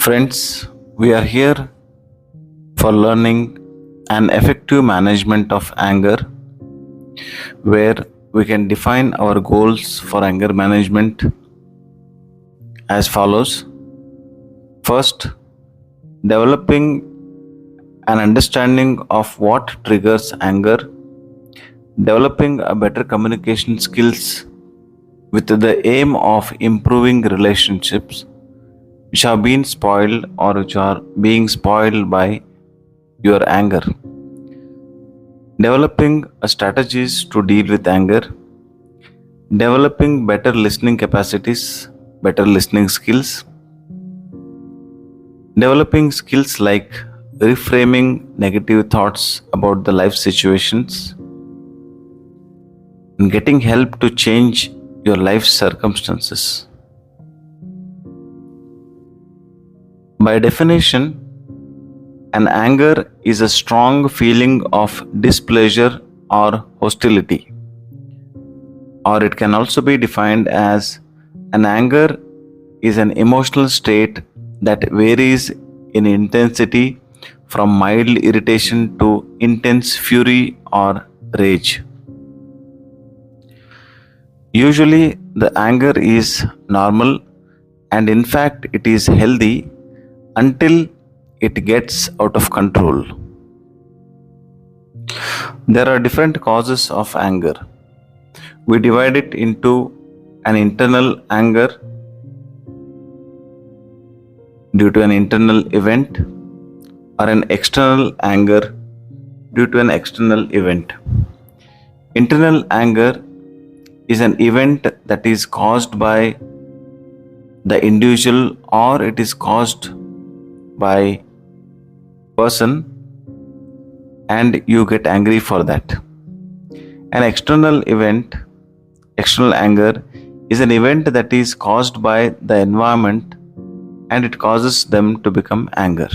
Friends, we are here for learning an effective management of anger, where we can define our goals for anger management as follows. First, developing an understanding of what triggers anger, developing a better communication skills with the aim of improving relationships which have been spoiled or which are being spoiled by your anger. Developing strategies to deal with anger, developing better listening capacities, better listening skills, developing skills like reframing negative thoughts about the life situations, and getting help to change your life circumstances. By definition, an anger is a strong feeling of displeasure or hostility, or it can also be defined as an anger is an emotional state that varies in intensity from mild irritation to intense fury or rage. Usually, the anger is normal and in fact it is healthy until it gets out of control. There are different causes of anger. We divide it into an internal anger due to an internal event or an external anger due to an external event. Internal anger is an event that is caused by the individual or it is caused by person and you get angry for that. An external event, external anger, is an event that is caused by the environment and it causes them to become anger.